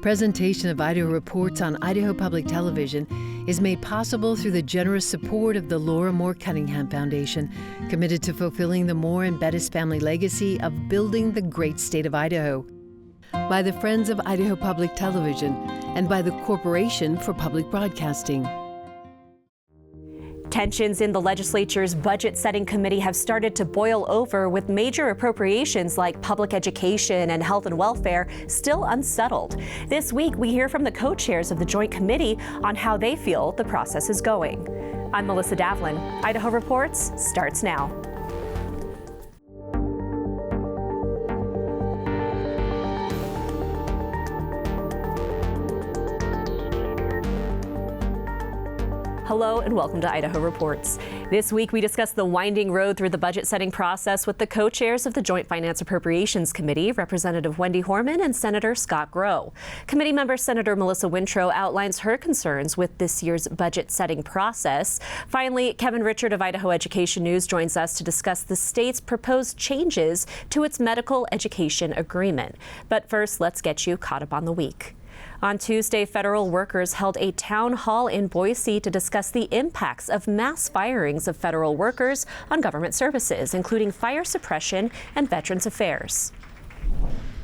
Presentation of Idaho Reports on Idaho Public Television is made possible through the generous support of the Laura Moore Cunningham Foundation, committed to fulfilling the Moore and Bettis family legacy of building the great state of Idaho. By the Friends of Idaho Public Television and by the Corporation for Public Broadcasting. Tensions in the legislature's budget setting committee have started to boil over, with major appropriations like public education and health and welfare still unsettled. This week, we hear from the co-chairs of the Joint Committee on how they feel the process is going. I'm Melissa Davlin. Idaho Reports starts now. Hello and welcome to Idaho Reports. This week we discuss the winding road through the budget setting process with the co-chairs of the Joint Finance Appropriations Committee, Representative Wendy Horman and Senator Scott Groh. Committee member Senator Melissa Wintrow outlines her concerns with this year's budget setting process. Finally, Kevin Richard of Idaho Education News joins us to discuss the state's proposed changes to its medical education agreement. But first, let's get you caught up on the week. On Tuesday, federal workers held a town hall in Boise to discuss the impacts of mass firings of federal workers on government services, including fire suppression and Veterans Affairs.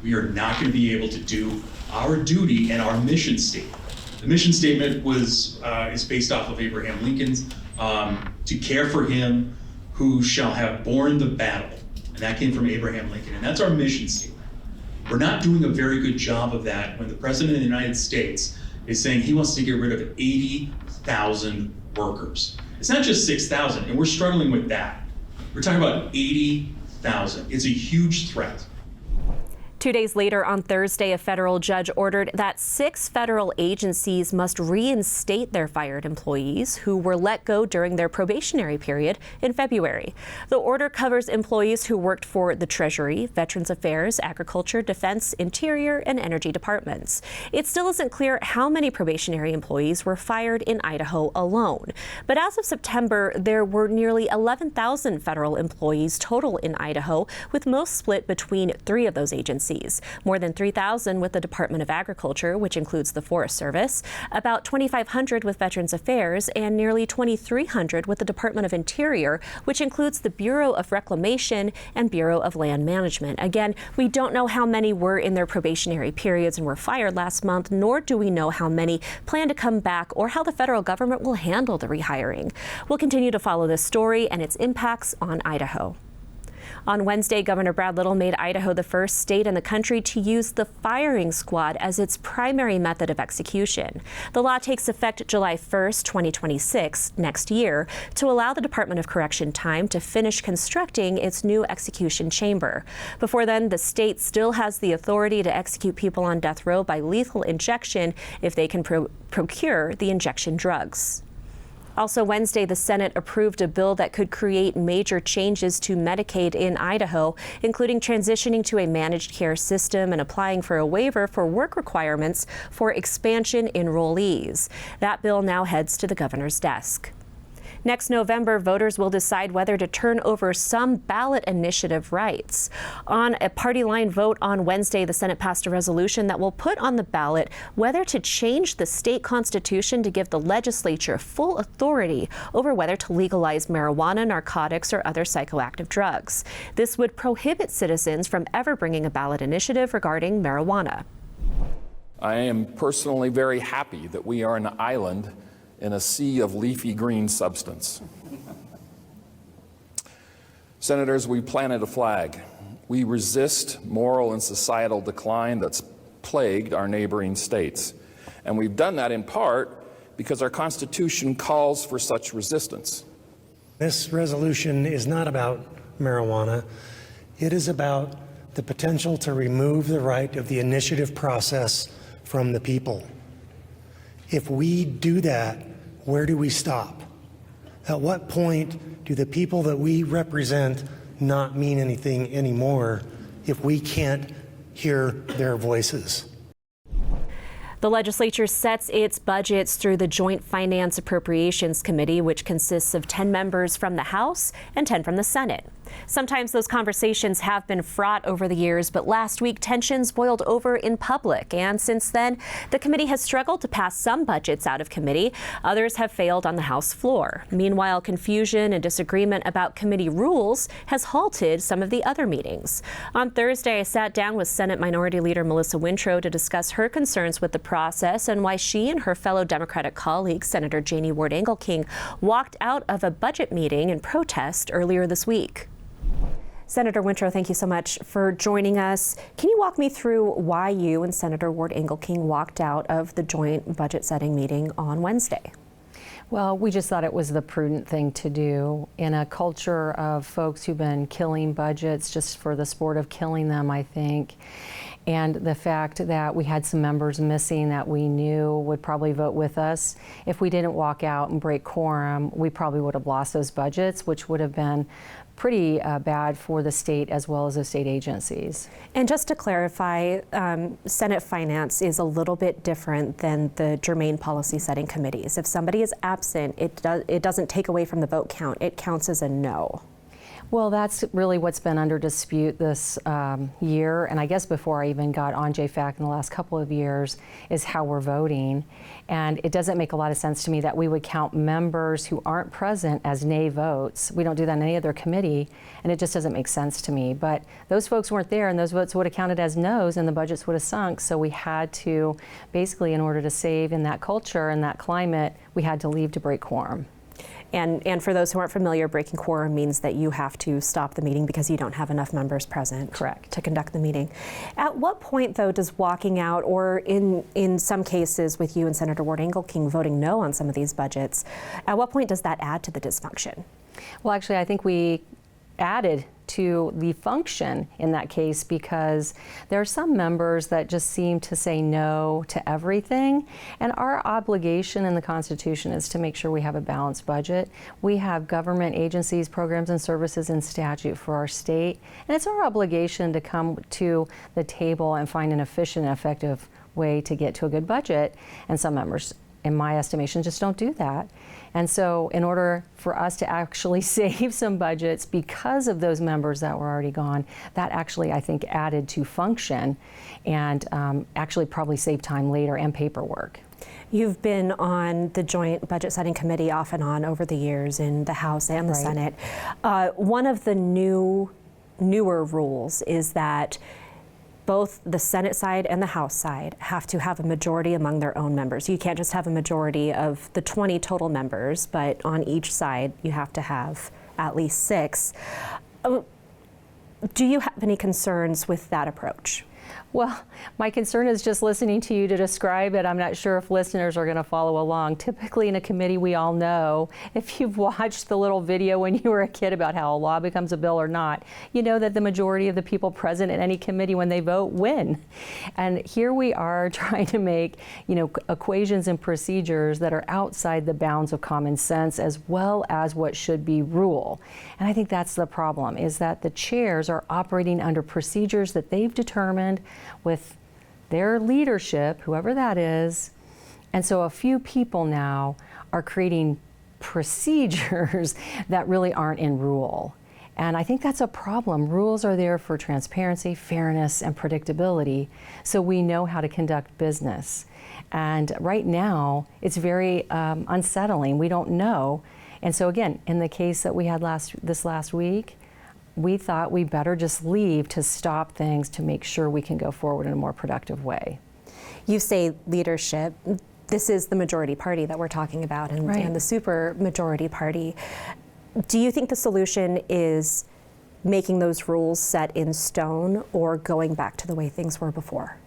We are not going to be able to do our duty and our mission statement. The mission statement is based off of Abraham Lincoln's, to care for him who shall have borne the battle. And that came from Abraham Lincoln. And that's our mission statement. We're not doing a very good job of that when the President of the United States is saying he wants to get rid of 80,000 workers. It's not just 6,000, and we're struggling with that. We're talking about 80,000. It's a huge threat. 2 days later, on Thursday, a federal judge ordered that 6 federal agencies must reinstate their fired employees who were let go during their probationary period in February. The order covers employees who worked for the Treasury, Veterans Affairs, Agriculture, Defense, Interior, and Energy departments. It still isn't clear how many probationary employees were fired in Idaho alone. But as of September, there were nearly 11,000 federal employees total in Idaho, with most split between 3 of those agencies. More than 3,000 with the Department of Agriculture, which includes the Forest Service, about 2,500 with Veterans Affairs, and nearly 2,300 with the Department of Interior, which includes the Bureau of Reclamation and Bureau of Land Management. Again, we don't know how many were in their probationary periods and were fired last month, nor do we know how many plan to come back or how the federal government will handle the rehiring. We'll continue to follow this story and its impacts on Idaho. On Wednesday, Governor Brad Little made Idaho the first state in the country to use the firing squad as its primary method of execution. The law takes effect July 1st, 2026, next year, to allow the Department of Correction time to finish constructing its new execution chamber. Before then, the state still has the authority to execute people on death row by lethal injection if they can procure the injection drugs. Also Wednesday, the Senate approved a bill that could create major changes to Medicaid in Idaho, including transitioning to a managed care system and applying for a waiver for work requirements for expansion enrollees. That bill now heads to the governor's desk. Next November, voters will decide whether to turn over some ballot initiative rights. On a party line vote on Wednesday, the Senate passed a resolution that will put on the ballot whether to change the state constitution to give the legislature full authority over whether to legalize marijuana, narcotics, or other psychoactive drugs. This would prohibit citizens from ever bringing a ballot initiative regarding marijuana. I am personally very happy that we are an island in a sea of leafy green substance. Senators, we planted a flag. We resist moral and societal decline that's plagued our neighboring states. And we've done that in part because our Constitution calls for such resistance. This resolution is not about marijuana. It is about the potential to remove the right of the initiative process from the people. If we do that, where do we stop? At what point do the people that we represent not mean anything anymore if we can't hear their voices? The legislature sets its budgets through the Joint Finance Appropriations Committee, which consists of 10 members from the House and 10 from the Senate. Sometimes those conversations have been fraught over the years, but last week tensions boiled over in public. And since then, the committee has struggled to pass some budgets out of committee. Others have failed on the House floor. Meanwhile, confusion and disagreement about committee rules has halted some of the other meetings. On Thursday, I sat down with Senate Minority Leader Melissa Wintrow to discuss her concerns with the process and why she and her fellow Democratic colleague, Senator Janie Ward Engelking, walked out of a budget meeting in protest earlier this week. Senator Wintrow, thank you so much for joining us. Can you walk me through why you and Senator Ward Engelking walked out of the joint budget setting meeting on Wednesday? Well, we just thought it was the prudent thing to do in a culture of folks who've been killing budgets just for the sport of killing them, I think. And the fact that we had some members missing that we knew would probably vote with us. If we didn't walk out and break quorum, we probably would have lost those budgets, which would have been pretty bad for the state as well as the state agencies. And just to clarify, Senate Finance is a little bit different than the germane policy setting committees. If somebody is absent, it doesn't take away from the vote count. It counts as a no. Well, that's really what's been under dispute this year, and I guess before I even got on JFAC in the last couple of years, is how we're voting. And it doesn't make a lot of sense to me that we would count members who aren't present as nay votes. We don't do that in any other committee, and it just doesn't make sense to me. But those folks weren't there, and those votes would have counted as no's, and the budgets would have sunk. So we had to, basically, in order to save in that culture and that climate, we had to leave to break quorum. And for those who aren't familiar, breaking quorum means that you have to stop the meeting because you don't have enough members present. Correct. To conduct the meeting. At what point, though, does walking out, or in some cases with you and Senator Ward Engelking voting no on some of these budgets, at what point does that add to the dysfunction? Well, actually, I think we added to the function in that case because there are some members that just seem to say no to everything, and our obligation in the Constitution is to make sure we have a balanced budget. We have government agencies, programs, and services in statute for our state, and it's our obligation to come to the table and find an efficient and effective way to get to a good budget, and some members, in my estimation, just don't do that. And so in order for us to actually save some budgets because of those members that were already gone, that actually, I think, added to function and actually probably saved time later and paperwork. You've been on the Joint Budget Setting Committee off and on over the years in the House and the Right. Senate. One of the newer rules is that both the Senate side and the House side have to have a majority among their own members. You can't just have a majority of the 20 total members, but on each side you have to have at least 6. Do you have any concerns with that approach? Well, my concern is just listening to you to describe it. I'm not sure if listeners are going to follow along. Typically in a committee, we all know, if you've watched the little video when you were a kid about how a law becomes a bill or not, you know that the majority of the people present in any committee when they vote win. And here we are trying to make, equations and procedures that are outside the bounds of common sense as well as what should be rule. And I think that's the problem, is that the chairs are operating under procedures that they've determined with their leadership, whoever that is. And so a few people now are creating procedures that really aren't in rule. And I think that's a problem. Rules are there for transparency, fairness, and predictability, so we know how to conduct business. And right now, it's very unsettling. We don't know. And so again, in the case that we had this last week, we thought we better just leave to stop things to make sure we can go forward in a more productive way. You say leadership. This is the majority party that we're talking about, and, Right. and the super majority party. Do you think the solution is making those rules set in stone or going back to the way things were before?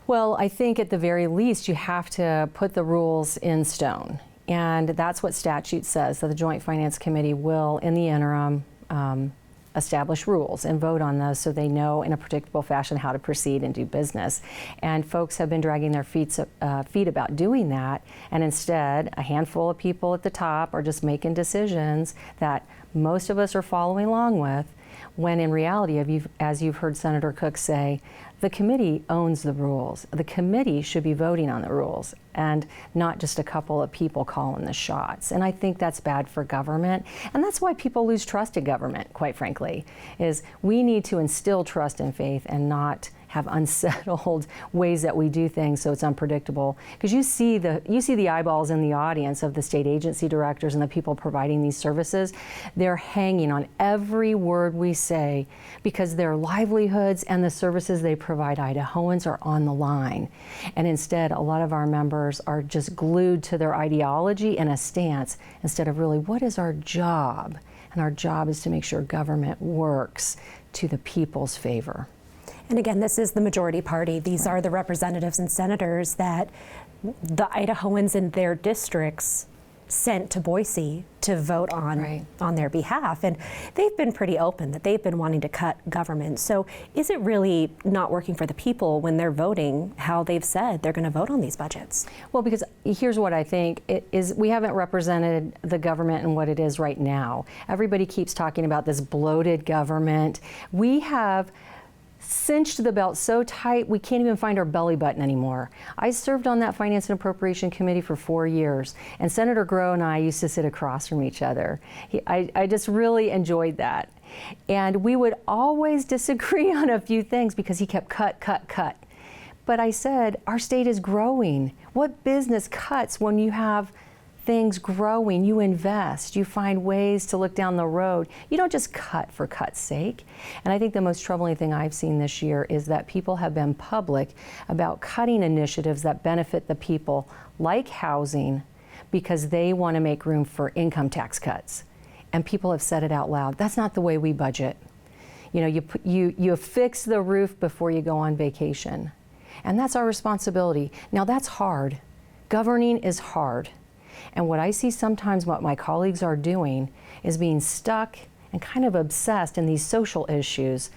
Well, I think at the very least you have to put the rules in stone. And that's what statute says, that the Joint Finance Committee will, in the interim, establish rules and vote on those so they know in a predictable fashion how to proceed and do business. And folks have been dragging their feet about doing that, and instead a handful of people at the top are just making decisions that most of us are following along with, when in reality, as you've heard Senator Cook say, the committee owns the rules. The committee should be voting on the rules and not just a couple of people calling the shots. And I think that's bad for government. And that's why people lose trust in government, quite frankly, is we need to instill trust and faith and not have unsettled ways that we do things so it's unpredictable. Because you see the eyeballs in the audience of the state agency directors and the people providing these services. They're hanging on every word we say because their livelihoods and the services they provide Idahoans are on the line. And instead, a lot of our members are just glued to their ideology and a stance instead of really, what is our job? And our job is to make sure government works to the people's favor. And again, this is the majority party. These are the representatives and senators that the Idahoans in their districts sent to Boise to vote on their behalf. And they've been pretty open that they've been wanting to cut government. So is it really not working for the people when they're voting how they've said they're going to vote on these budgets? Well, because here's what I think is we haven't represented the government in what it is right now. Everybody keeps talking about this bloated government. We have cinched the belt so tight we can't even find our belly button anymore. I served on that Finance and Appropriation Committee for 4 years, and Senator Groh and I used to sit across from each other. I just really enjoyed that. And we would always disagree on a few things because he kept cut. But I said, our state is growing. What business cuts when you have things growing? You invest, you find ways to look down the road. You don't just cut for cut's sake. And I think the most troubling thing I've seen this year is that people have been public about cutting initiatives that benefit the people, like housing, because they want to make room for income tax cuts. And people have said it out loud. That's not the way we budget. You know, you fix the roof before you go on vacation. And that's our responsibility. Now that's hard. Governing is hard. And what I see sometimes what my colleagues are doing is being stuck and kind of obsessed in these social issues.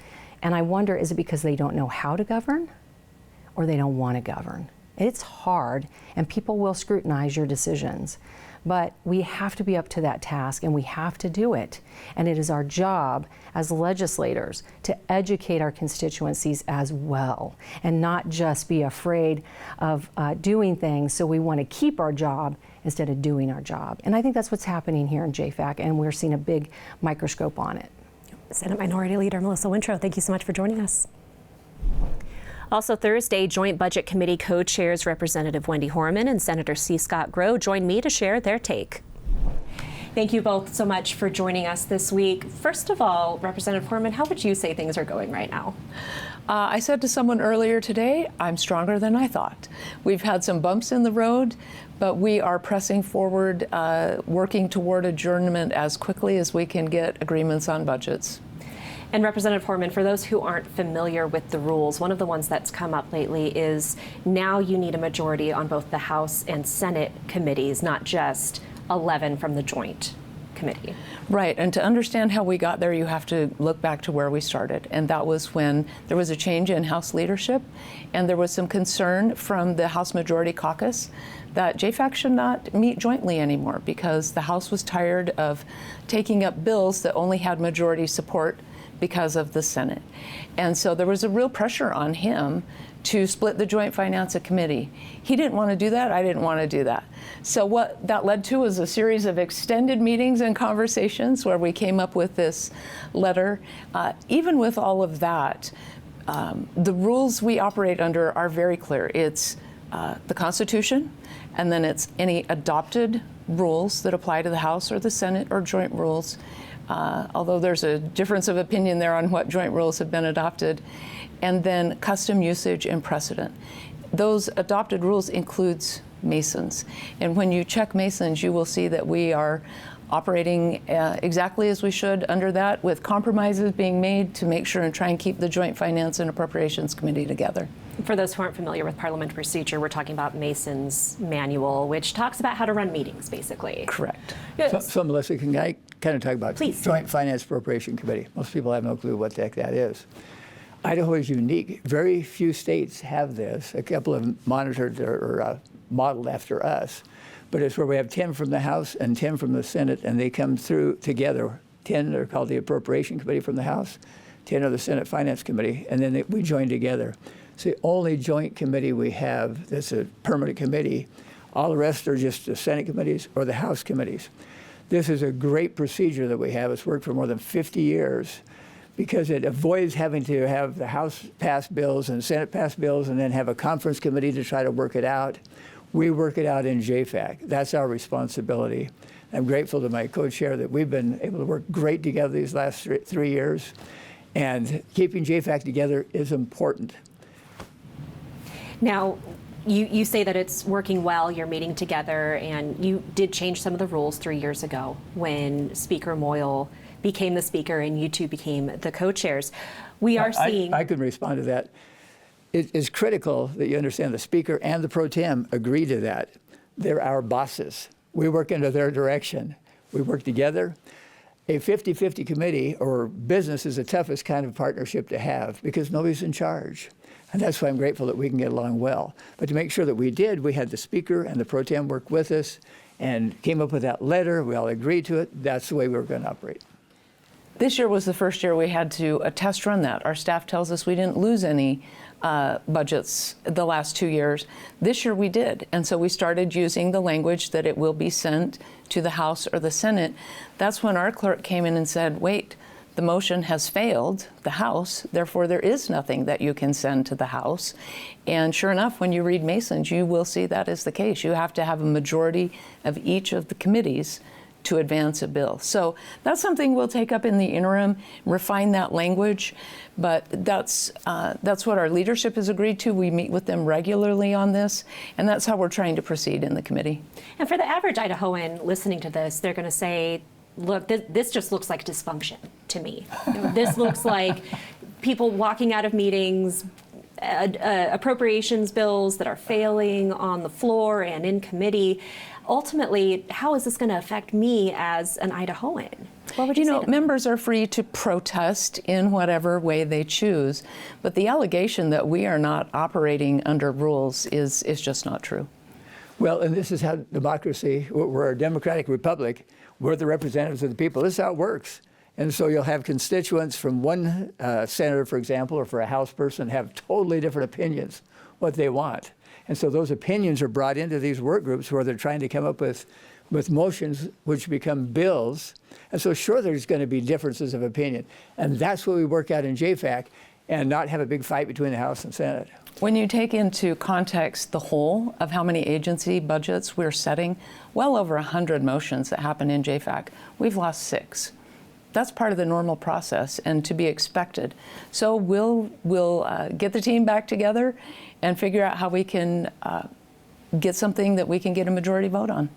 And I wonder, is it because they don't know how to govern or they don't want to govern? It's hard, and people will scrutinize your decisions. But we have to be up to that task, and we have to do it. And it is our job as legislators to educate our constituencies as well, and not just be afraid of doing things so we want to keep our job instead of doing our job. And I think that's what's happening here in JFAC, and we're seeing a big microscope on it. Senate Minority Leader Melissa Wintrow, thank you so much for joining us. Also Thursday, Joint Budget Committee co-chairs Representative Wendy Horman and Senator C. Scott Groh joined me to share their take. Thank you both so much for joining us this week. First of all, Representative Horman, how would you say things are going right now? I said to someone earlier today, I'm stronger than I thought. We've had some bumps in the road, but we are pressing forward, working toward adjournment as quickly as we can get agreements on budgets. And Representative Horman, for those who aren't familiar with the rules, one of the ones that's come up lately is now you need a majority on both the House and Senate committees, not just 11 from the Joint Committee. Right, and to understand how we got there, you have to look back to where we started. And that was when there was a change in House leadership, and there was some concern from the House Majority Caucus that JFAC should not meet jointly anymore because the House was tired of taking up bills that only had majority support because of the Senate. And so there was a real pressure on him to split the Joint Finance Committee. He didn't want to do that. I didn't want to do that. So what that led to was a series of extended meetings and conversations where we came up with this letter. Even with all of that, the rules we operate under are very clear. It's the Constitution, and then it's any adopted rules that apply to the House or the Senate or joint rules. Although there's a difference of opinion there on what joint rules have been adopted, and then custom usage and precedent. Those adopted rules includes Masons. And when you check Masons, you will see that we are operating exactly as we should under that, with compromises being made to make sure and try and keep the Joint Finance and Appropriations Committee together. For those who aren't familiar with parliamentary procedure, we're talking about Mason's manual, which talks about how to run meetings, basically. Correct. Yes. So Melissa, can I kind of talk about Please. Joint Finance Appropriation Committee? Most people have no clue what the heck that is. Idaho is unique. Very few states have this. A couple of monitored or modeled after us. But it's where we have 10 from the House and 10 from the Senate, and they come through together 10 are called the Appropriation Committee from the House, 10 are the Senate Finance Committee, and then we join together. It's the only joint committee we have that's a permanent committee. All the rest are just the Senate committees or the House committees. This is a great procedure that we have. It's worked for more than 50 years because it avoids having to have the House pass bills and Senate pass bills and then have a conference committee to try to work it out. We work it out in JFAC. That's our responsibility. I'm grateful to my co-chair that we've been able to work great together these last 3 years. And keeping JFAC together is important. Now, you say that it's working well, you're meeting together, and you did change some of the rules 3 years ago when Speaker Moyle became the speaker and you two became the co-chairs. We are seeing... I could respond to that. It is critical that you understand the speaker and the pro tem agree to that. They're our bosses. We work under their direction. We work together. A 50-50 committee or business is the toughest kind of partnership to have because nobody's in charge. And that's why I'm grateful that we can get along well. But to make sure that we did, we had the speaker and the pro tem work with us and came up with that letter. We all agreed to it. That's the way we were going to operate. This year was the first year we had to test run that. Our staff tells us we didn't lose any budgets the last 2 years. This year we did. And so we started using the language that it will be sent to the House or the Senate. That's when our clerk came in and said, wait, the motion has failed the House, therefore there is nothing that you can send to the House. And sure enough, when you read Mason's, you will see that is the case. You have to have a majority of each of the committees to advance a bill. So that's something we'll take up in the interim, refine that language, but that's what our leadership has agreed to. We meet with them regularly on this, and that's how we're trying to proceed in the committee. And for the average Idahoan listening to this, they're going to say, look, this just looks like dysfunction to me. This looks like people walking out of meetings, appropriations bills that are failing on the floor and in committee. Ultimately, how is this going to affect me as an Idahoan? What would you say? Members are free to protest in whatever way they choose, but the allegation that we are not operating under rules is just not true. Well, and this is how democracy, we're a democratic republic, we're the representatives of the people. This is how it works. And so you'll have constituents from one senator, for example, or for a House person have totally different opinions, what they want. And so those opinions are brought into these work groups where they're trying to come up with motions which become bills. And so sure, there's going to be differences of opinion. And that's what we work out in JFAC and not have a big fight between the House and Senate. When you take into context the whole of how many agency budgets we're setting, well over 100 motions that happen in JFAC, we've lost 6. That's part of the normal process and to be expected. So we'll get the team back together and figure out how we can get something that we can get a majority vote on.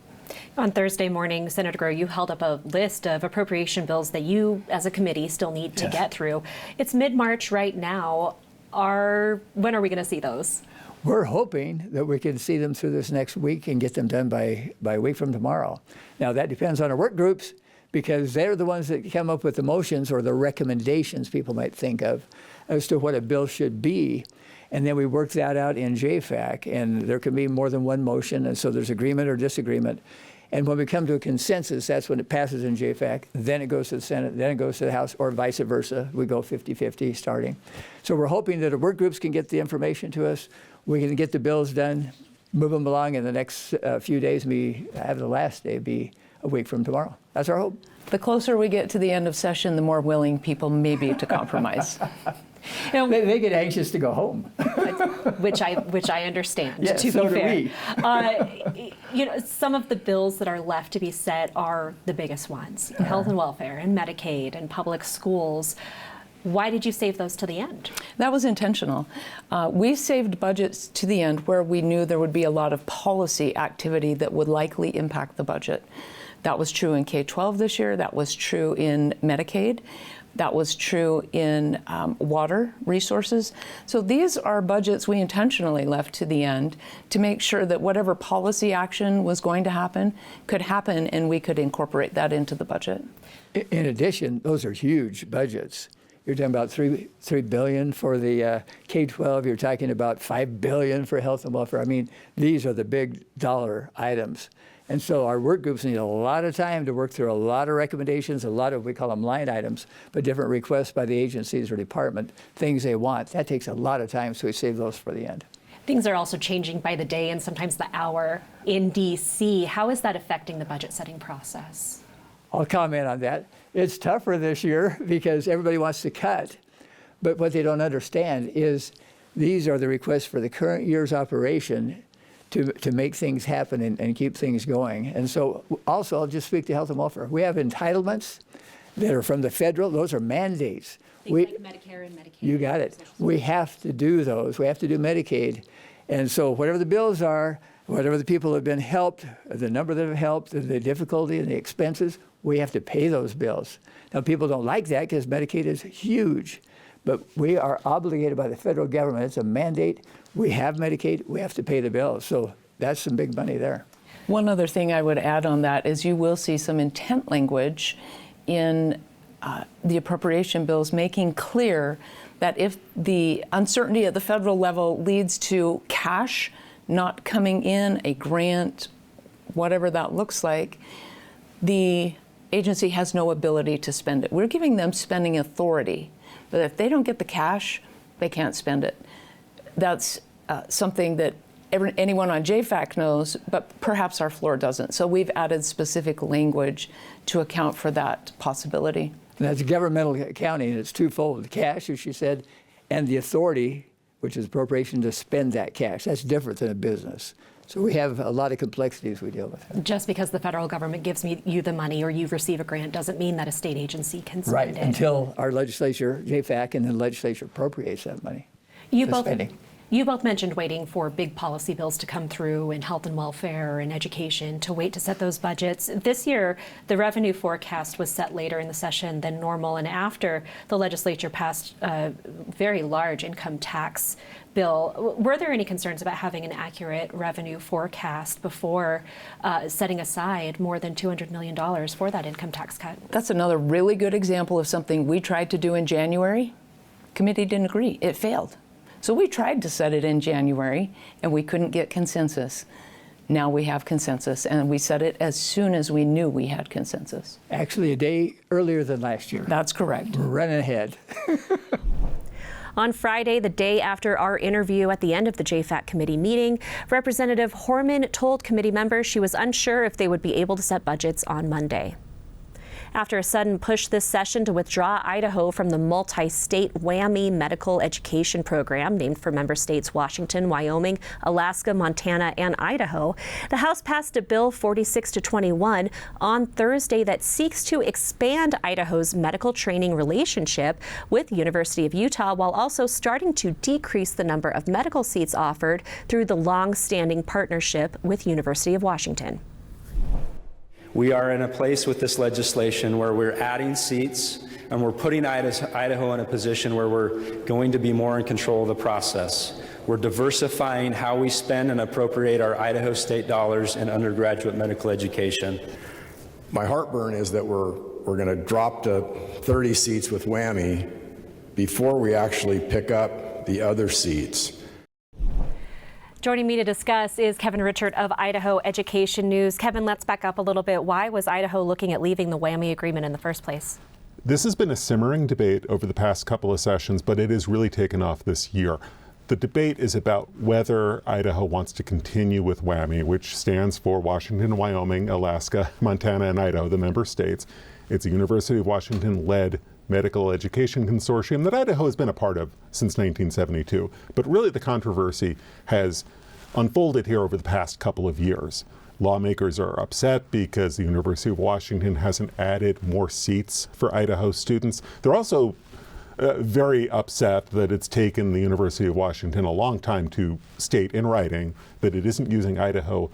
On Thursday morning, Senator Groh, you held up a list of appropriation bills that you, as a committee, still need to get through. It's mid-March right now. When are we going to see those? We're hoping that we can see them through this next week and get them done by a week from tomorrow. Now, that depends on our work groups because they're the ones that come up with the motions or the recommendations people might think of as to what a bill should be. And then we work that out in JFAC, and there can be more than one motion, and so there's agreement or disagreement. And when we come to a consensus, that's when it passes in JFAC. Then it goes to the Senate, then it goes to the House, or vice versa. We go 50-50 starting. So we're hoping that our work groups can get the information to us. We can get the bills done, move them along in the next few days, and have the last day be a week from tomorrow. That's our hope. The closer we get to the end of session, the more willing people may be to compromise. You know, they get anxious to go home, which I understand. Yes, to so be do fair, we. Some of the bills that are left to be set are the biggest ones: health and welfare, and Medicaid, and public schools. Why did you save those to the end? That was intentional. We saved budgets to the end where we knew there would be a lot of policy activity that would likely impact the budget. That was true in K-12 this year. That was true in Medicaid. That was true in water resources. So these are budgets we intentionally left to the end to make sure that whatever policy action was going to happen could happen and we could incorporate that into the budget. In addition, those are huge budgets. You're talking about $3 billion for the K-12. You're talking about $5 billion for health and welfare. I mean, these are the big dollar items. And so our work groups need a lot of time to work through a lot of recommendations, a lot of, we call them line items, but different requests by the agencies or department, things they want. That takes a lot of time, so we save those for the end. Things are also changing by the day and sometimes the hour in D.C. How is that affecting the budget setting process? I'll comment on that. It's tougher this year because everybody wants to cut. But what they don't understand is these are the requests for the current year's operation to make things happen and keep things going. And so also, I'll just speak to health and welfare. We have entitlements that are from the federal. Those are mandates. Like Medicare and Medicaid. You got it. We have to do those. We have to do Medicaid. And so whatever the bills are, whatever the people have been helped, the number that have helped, the difficulty and the expenses, we have to pay those bills. Now, people don't like that because Medicaid is huge, but we are obligated by the federal government. It's a mandate. We have Medicaid. We have to pay the bills. So that's some big money there. One other thing I would add on that is you will see some intent language in the appropriation bills making clear that if the uncertainty at the federal level leads to cash not coming in, a grant, whatever that looks like, the agency has no ability to spend it. We're giving them spending authority, but if they don't get the cash, they can't spend it. That's something that anyone on JFAC knows, but perhaps our floor doesn't. So we've added specific language to account for that possibility. And that's governmental accounting. It's twofold: the cash, as she said, and the authority, which is appropriation to spend that cash. That's different than a business. So we have a lot of complexities we deal with. Just because the federal government gives you the money or you receive a grant doesn't mean that a state agency can spend right, it. until our legislature, JFAC, and the legislature appropriates that money. You both mentioned waiting for big policy bills to come through in health and welfare and education to wait to set those budgets. This year, the revenue forecast was set later in the session than normal, and after the legislature passed a very large income tax bill. Were there any concerns about having an accurate revenue forecast before setting aside more than $200 million for that income tax cut? That's another really good example of something we tried to do in January. Committee didn't agree. It failed. So we tried to set it in January, and we couldn't get consensus. Now we have consensus, and we set it as soon as we knew we had consensus. Actually, a day earlier than last year. That's correct. We're running ahead. On Friday, the day after our interview at the end of the JFAC committee meeting, Representative Horman told committee members she was unsure if they would be able to set budgets on Monday. After a sudden push this session to withdraw Idaho from the multi-state WWAMI medical education program named for member states Washington, Wyoming, Alaska, Montana, and Idaho, the House passed a bill 46-21 on Thursday that seeks to expand Idaho's medical training relationship with the University of Utah while also starting to decrease the number of medical seats offered through the long-standing partnership with University of Washington. We are in a place with this legislation where we're adding seats and we're putting Idaho in a position where we're going to be more in control of the process. We're diversifying how we spend and appropriate our Idaho state dollars in undergraduate medical education. My heartburn is that we're going to drop to 30 seats with WWAMI before we actually pick up the other seats. Joining me to discuss is Kevin Richert of Idaho Education News. Kevin, let's back up a little bit. Why was Idaho looking at leaving the WWAMI agreement in the first place? This has been a simmering debate over the past couple of sessions, but it has really taken off this year. The debate is about whether Idaho wants to continue with WWAMI, which stands for Washington, Wyoming, Alaska, Montana, and Idaho, the member states. It's a University of Washington-led medical education consortium that Idaho has been a part of since 1972. But really the controversy has unfolded here over the past couple of years. Lawmakers are upset because the University of Washington hasn't added more seats for Idaho students. They're also very upset that it's taken the University of Washington a long time to state in writing that it isn't using Idaho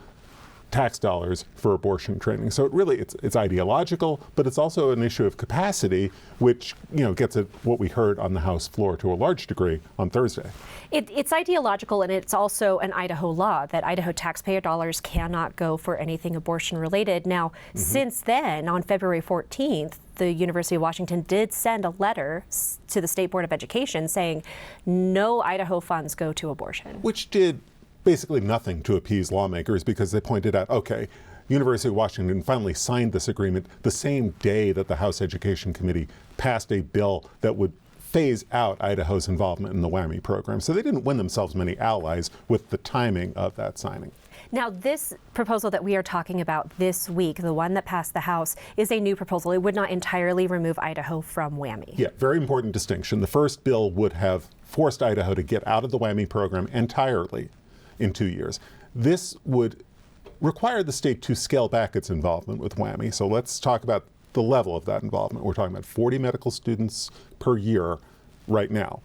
tax dollars for abortion training. So it's ideological, but it's also an issue of capacity, which gets at what we heard on the House floor to a large degree on Thursday. It's ideological, and it's also an Idaho law that Idaho taxpayer dollars cannot go for anything abortion related. Now, since then, on February 14th, the University of Washington did send a letter to the State Board of Education saying no Idaho funds go to abortion. Which did basically nothing to appease lawmakers, because they pointed out, okay, University of Washington finally signed this agreement the same day that the House Education Committee passed a bill that would phase out Idaho's involvement in the WWAMI program. So they didn't win themselves many allies with the timing of that signing. Now, this proposal that we are talking about this week, the one that passed the House, is a new proposal. It would not entirely remove Idaho from WWAMI. Yeah, very important distinction. The first bill would have forced Idaho to get out of the WWAMI program entirely in 2 years. This would require the state to scale back its involvement with WWAMI. So let's talk about the level of that involvement. We're talking about 40 medical students per year right now.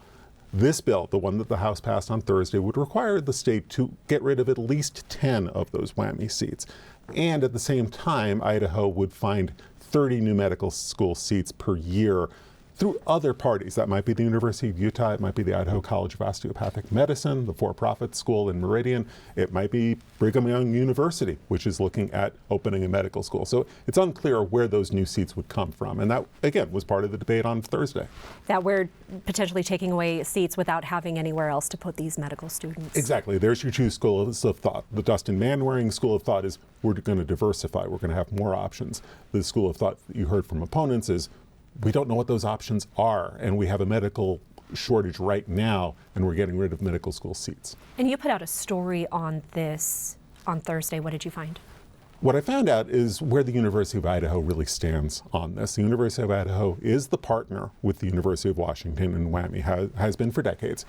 This bill, the one that the House passed on Thursday, would require the state to get rid of at least 10 of those WWAMI seats. And at the same time, Idaho would find 30 new medical school seats per year through other parties. That might be the University of Utah, it might be the Idaho College of Osteopathic Medicine, the for-profit school in Meridian, it might be Brigham Young University, which is looking at opening a medical school. So it's unclear where those new seats would come from. And that, again, was part of the debate on Thursday. That we're potentially taking away seats without having anywhere else to put these medical students. Exactly. There's your two schools of thought. The Dustin Manwaring school of thought is we're going to diversify. We're going to have more options. The school of thought that you heard from opponents is we don't know what those options are, and we have a medical shortage right now, and we're getting rid of medical school seats. And you put out a story on this on Thursday. What did you find? What I found out is where the University of Idaho really stands on this. The University of Idaho is the partner with the University of Washington and WWAMI, has been for decades.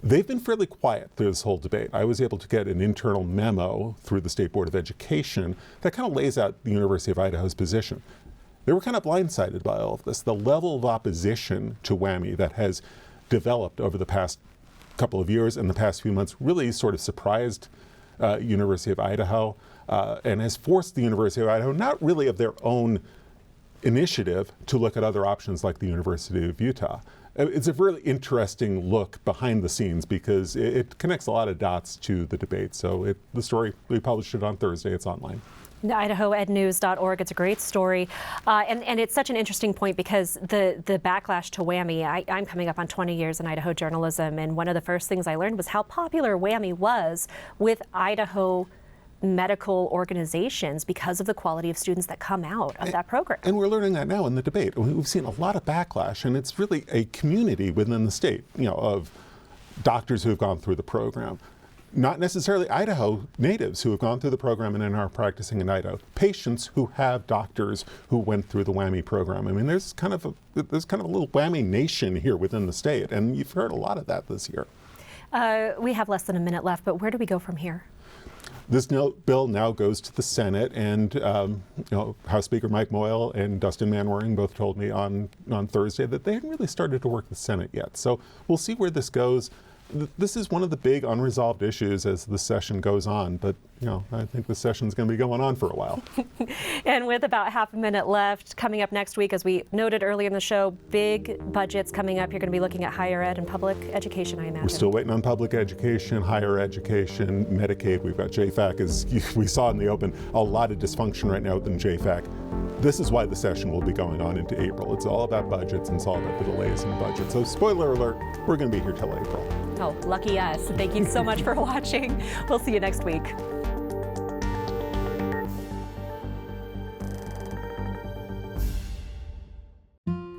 They've been fairly quiet through this whole debate. I was able to get an internal memo through the State Board of Education that kind of lays out the University of Idaho's position. They were kind of blindsided by all of this. The level of opposition to WWAMI that has developed over the past couple of years and the past few months really sort of surprised University of Idaho and has forced the University of Idaho, not really of their own initiative, to look at other options like the University of Utah. It's a really interesting look behind the scenes because it connects a lot of dots to the debate. So the story, we published it on Thursday. It's online. IdahoEdNews.org. It's a great story. And it's such an interesting point because the backlash to WWAMI, I'm coming up on 20 years in Idaho journalism, and one of the first things I learned was how popular WWAMI was with Idaho medical organizations because of the quality of students that come out of that program. And we're learning that now in the debate. We've seen a lot of backlash, and it's really a community within the state, of doctors who have gone through the program. Not necessarily Idaho natives who have gone through the program and are practicing in Idaho. Patients who have doctors who went through the WWAMI program. I mean, there's kind of a little WWAMI nation here within the state, and you've heard a lot of that this year. We have less than a minute left, but where do we go from here? This bill now goes to the Senate, and House Speaker Mike Moyle and Dustin Manwaring both told me on Thursday that they hadn't really started to work the Senate yet. So we'll see where this goes. This is one of the big unresolved issues as the session goes on, but I think the session's going to be going on for a while. And with about half a minute left, coming up next week, as we noted earlier in the show, big budgets coming up. You're going to be looking at higher ed and public education, I imagine. We're still waiting on public education, higher education, Medicaid. We've got JFAC, as we saw in the open, a lot of dysfunction right now within JFAC. This is why the session will be going on into April. It's all about budgets, and it's all about the delays in budget. So spoiler alert, we're going to be here till April. Oh, lucky us. Thank you so much for watching. We'll see you next week.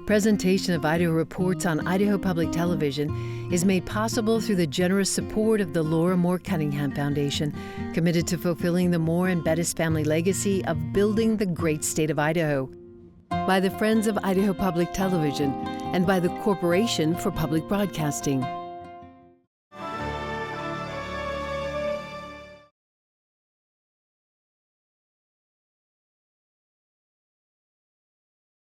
Presentation of Idaho Reports on Idaho Public Television is made possible through the generous support of the Laura Moore Cunningham Foundation, committed to fulfilling the Moore and Bettis family legacy of building the great state of Idaho, by the Friends of Idaho Public Television, and by the Corporation for Public Broadcasting.